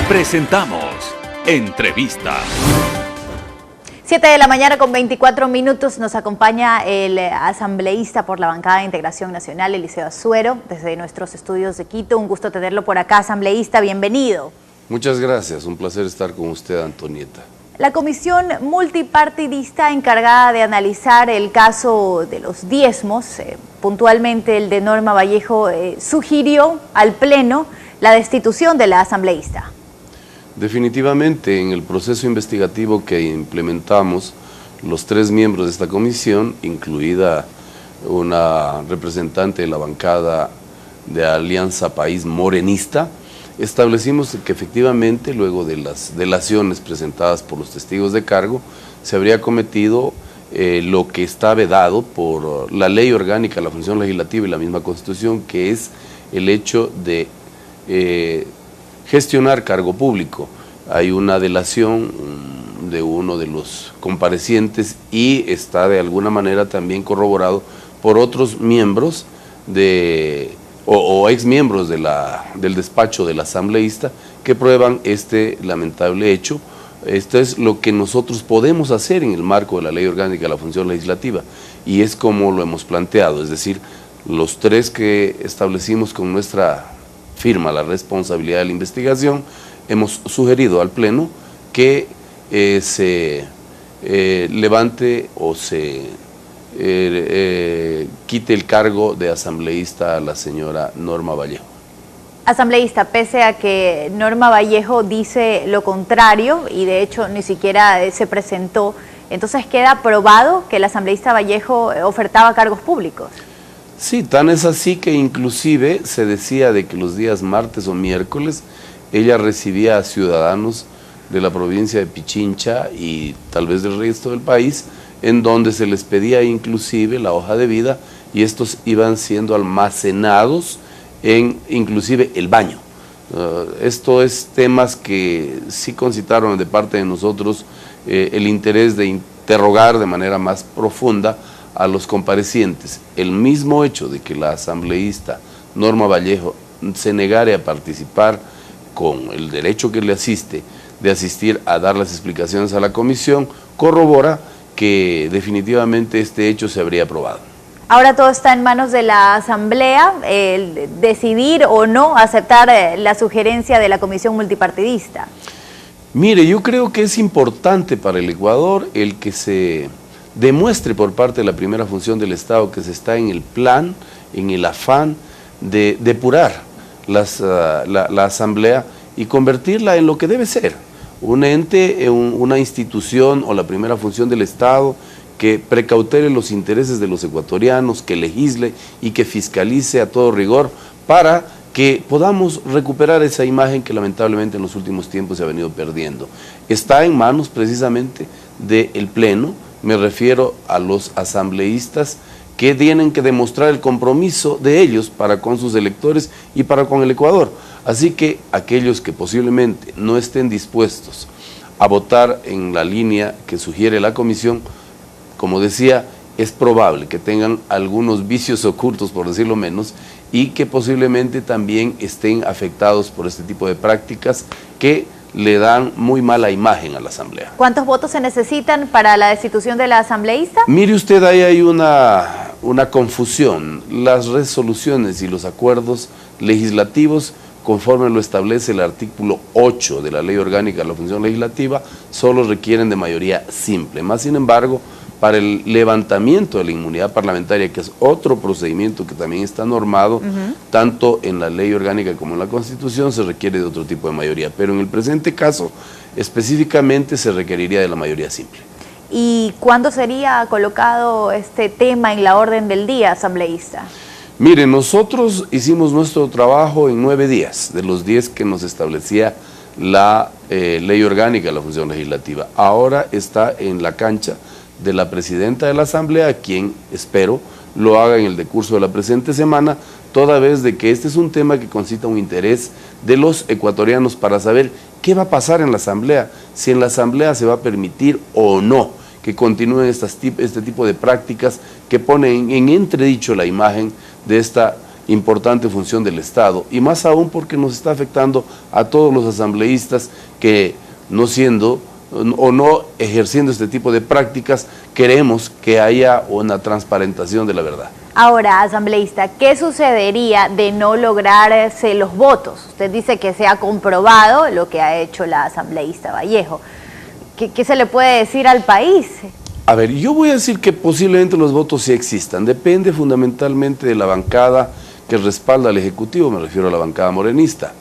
Presentamos Entrevista. 7 de la mañana con 24 minutos nos acompaña el asambleísta por la bancada de Integración Nacional, Eliseo Azuero, desde nuestros estudios de Quito. Un gusto tenerlo por acá, asambleísta, bienvenido. Muchas gracias, un placer estar con usted, Antonieta. La comisión multipartidista encargada de analizar el caso de los diezmos, puntualmente el de Norma Vallejo, sugirió al Pleno la destitución de la asambleísta. Definitivamente, en el proceso investigativo que implementamos, los 3 miembros de esta comisión, incluida una representante de la bancada de Alianza País Morenista, establecimos que efectivamente, luego de las delaciones presentadas por los testigos de cargo, se habría cometido lo que está vedado por la Ley Orgánica de la Función Legislativa y la misma Constitución, que es el hecho de gestionar cargo público. Hay una delación de uno de los comparecientes y está de alguna manera también corroborado por otros miembros o ex miembros del despacho del asambleísta que prueban este lamentable hecho. Esto es lo que nosotros podemos hacer en el marco de la Ley Orgánica de la Función Legislativa y es como lo hemos planteado, es decir, los 3 que establecimos con nuestra firma la responsabilidad de la investigación, hemos sugerido al Pleno que se levante o se quite el cargo de asambleísta a la señora Norma Vallejo. Asambleísta, pese a que Norma Vallejo dice lo contrario y de hecho ni siquiera se presentó, entonces queda probado que el asambleísta Vallejo ofertaba cargos públicos. Sí, tan es así que inclusive se decía de que los días martes o miércoles ella recibía a ciudadanos de la provincia de Pichincha y tal vez del resto del país, en donde se les pedía inclusive la hoja de vida y estos iban siendo almacenados en inclusive el baño. Esto es temas que sí concitaron de parte de nosotros el interés de interrogar de manera más profunda a los comparecientes. El mismo hecho de que la asambleísta Norma Vallejo se negare a participar con el derecho que le asiste de asistir a dar las explicaciones a la comisión, corrobora que definitivamente este hecho se habría aprobado. Ahora todo está en manos de la Asamblea, el decidir o no aceptar la sugerencia de la comisión multipartidista. Mire, yo creo que es importante para el Ecuador el que se demuestre por parte de la primera función del Estado que se está en el plan, en el afán de depurar la Asamblea y convertirla en lo que debe ser, un ente, una institución o la primera función del Estado que precautere los intereses de los ecuatorianos, que legisle y que fiscalice a todo rigor para que podamos recuperar esa imagen que lamentablemente en los últimos tiempos se ha venido perdiendo. Está en manos precisamente del Pleno, me refiero a los asambleístas que tienen que demostrar el compromiso de ellos para con sus electores y para con el Ecuador. Así que aquellos que posiblemente no estén dispuestos a votar en la línea que sugiere la comisión, como decía, es probable que tengan algunos vicios ocultos, por decirlo menos, y que posiblemente también estén afectados por este tipo de prácticas que le dan muy mala imagen a la Asamblea. ¿Cuántos votos se necesitan para la destitución de la asambleísta? Mire usted, ahí hay una confusión. Las resoluciones y los acuerdos legislativos, conforme lo establece el artículo 8 de la Ley Orgánica de la Función Legislativa, solo requieren de mayoría simple. Más sin embargo, para el levantamiento de la inmunidad parlamentaria, que es otro procedimiento que también está normado, tanto en la Ley Orgánica como en la Constitución, se requiere de otro tipo de mayoría. Pero en el presente caso, específicamente, se requeriría de la mayoría simple. ¿Y cuándo sería colocado este tema en la orden del día, asambleísta? Mire, nosotros hicimos nuestro trabajo en 9 días, de los 10 que nos establecía la Ley Orgánica de la Función Legislativa. Ahora está en la cancha de la presidenta de la Asamblea, quien espero lo haga en el decurso de la presente semana, toda vez de que este es un tema que concita un interés de los ecuatorianos para saber qué va a pasar en la Asamblea, si en la Asamblea se va a permitir o no que continúen este tipo de prácticas que ponen en entredicho la imagen de esta importante función del Estado, y más aún porque nos está afectando a todos los asambleístas que no siendo o no ejerciendo este tipo de prácticas, queremos que haya una transparentación de la verdad. Ahora, asambleísta, ¿qué sucedería de no lograrse los votos? Usted dice que se ha comprobado lo que ha hecho la asambleísta Vallejo. ¿Qué se le puede decir al país? A ver, yo voy a decir que posiblemente los votos sí existan. Depende fundamentalmente de la bancada que respalda al Ejecutivo, me refiero a la bancada morenista.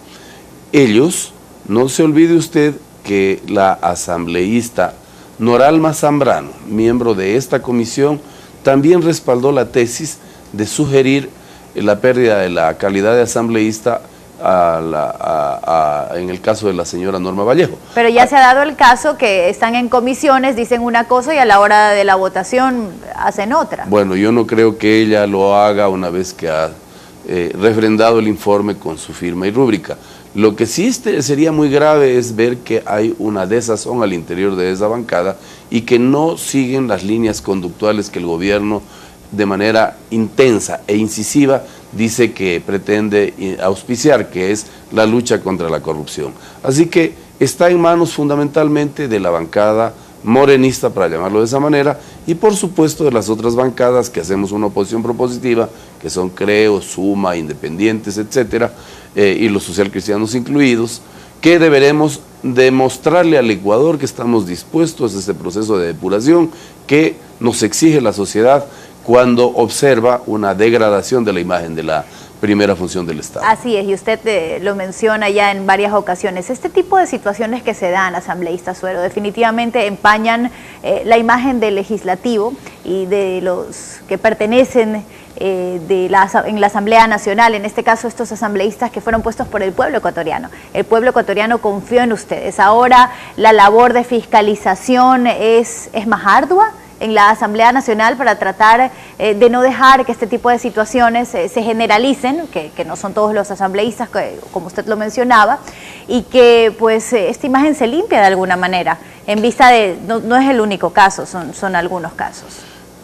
Ellos, no se olvide usted que la asambleísta Noralma Zambrano, miembro de esta comisión, también respaldó la tesis de sugerir la pérdida de la calidad de asambleísta en el caso de la señora Norma Vallejo. Pero ya se ha dado el caso que están en comisiones, dicen una cosa y a la hora de la votación hacen otra. Bueno, yo no creo que ella lo haga una vez que ha refrendado el informe con su firma y rúbrica. Lo que sí sería muy grave es ver que hay una desazón al interior de esa bancada y que no siguen las líneas conductuales que el gobierno de manera intensa e incisiva dice que pretende auspiciar, que es la lucha contra la corrupción. Así que está en manos fundamentalmente de la bancada morenista, para llamarlo de esa manera, y por supuesto de las otras bancadas que hacemos una oposición propositiva, que son Creo, Suma, Independientes, etcétera, y los socialcristianos incluidos, que deberemos demostrarle al Ecuador que estamos dispuestos a este proceso de depuración que nos exige la sociedad cuando observa una degradación de la imagen de la primera función del Estado. Así es, y usted lo menciona ya en varias ocasiones. Este tipo de situaciones que se dan, asambleísta Suero, definitivamente empañan la imagen del legislativo y de los que pertenecen en la Asamblea Nacional, en este caso estos asambleístas que fueron puestos por el pueblo ecuatoriano. El pueblo ecuatoriano confió en ustedes. Ahora la labor de fiscalización es más ardua en la Asamblea Nacional para tratar de no dejar que este tipo de situaciones se generalicen, que no son todos los asambleístas, como usted lo mencionaba, y que pues esta imagen se limpia de alguna manera, en vista de, no es el único caso, son algunos casos.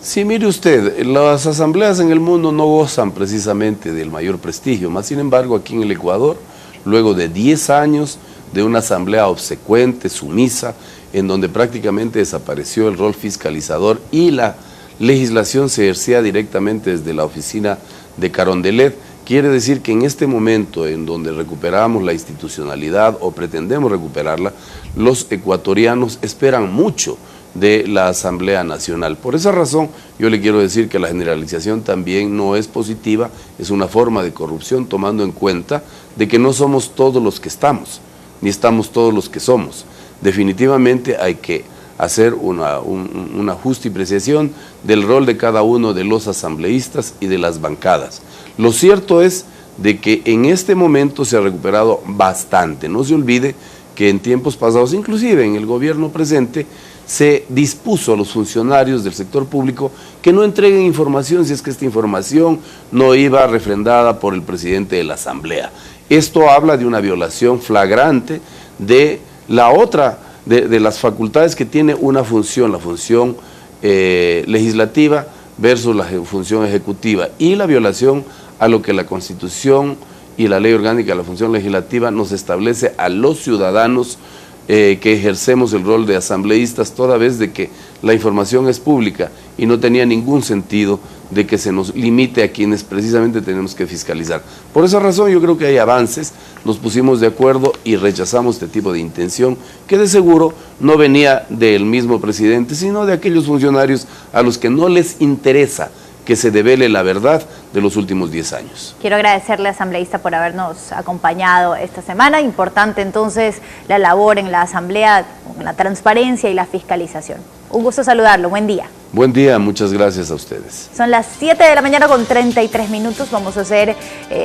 Sí, mire usted, las asambleas en el mundo no gozan precisamente del mayor prestigio, más sin embargo aquí en el Ecuador, luego de 10 años de una asamblea obsecuente, sumisa, en donde prácticamente desapareció el rol fiscalizador y la legislación se ejercía directamente desde la oficina de Carondelet, quiere decir que en este momento en donde recuperamos la institucionalidad o pretendemos recuperarla, los ecuatorianos esperan mucho de la Asamblea Nacional. Por esa razón yo le quiero decir que la generalización también no es positiva, es una forma de corrupción tomando en cuenta de que no somos todos los que estamos, ni estamos todos los que somos. Definitivamente hay que hacer una justa apreciación del rol de cada uno de los asambleístas y de las bancadas. Lo cierto es de que en este momento se ha recuperado bastante. No se olvide que en tiempos pasados, inclusive en el gobierno presente, se dispuso a los funcionarios del sector público que no entreguen información si es que esta información no iba refrendada por el presidente de la Asamblea. Esto habla de una violación flagrante de la otra, de las facultades que tiene una función, la función legislativa versus la función ejecutiva, y la violación a lo que la Constitución y la Ley Orgánica de la Función Legislativa nos establece a los ciudadanos que ejercemos el rol de asambleístas, toda vez de que la información es pública y no tenía ningún sentido de que se nos limite a quienes precisamente tenemos que fiscalizar. Por esa razón yo creo que hay avances, nos pusimos de acuerdo y rechazamos este tipo de intención que de seguro no venía del mismo presidente, sino de aquellos funcionarios a los que no les interesa que se devele la verdad de los últimos 10 años. Quiero agradecerle, asambleísta, por habernos acompañado esta semana. Importante entonces la labor en la Asamblea, la transparencia y la fiscalización. Un gusto saludarlo, buen día. Buen día, muchas gracias a ustedes. Son las 7 de la mañana con 33 minutos, vamos a hacer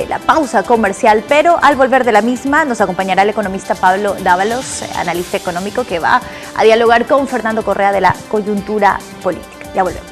la pausa comercial, pero al volver de la misma nos acompañará el economista Pablo Dávalos, analista económico, que va a dialogar con Fernando Correa de la coyuntura política. Ya volvemos.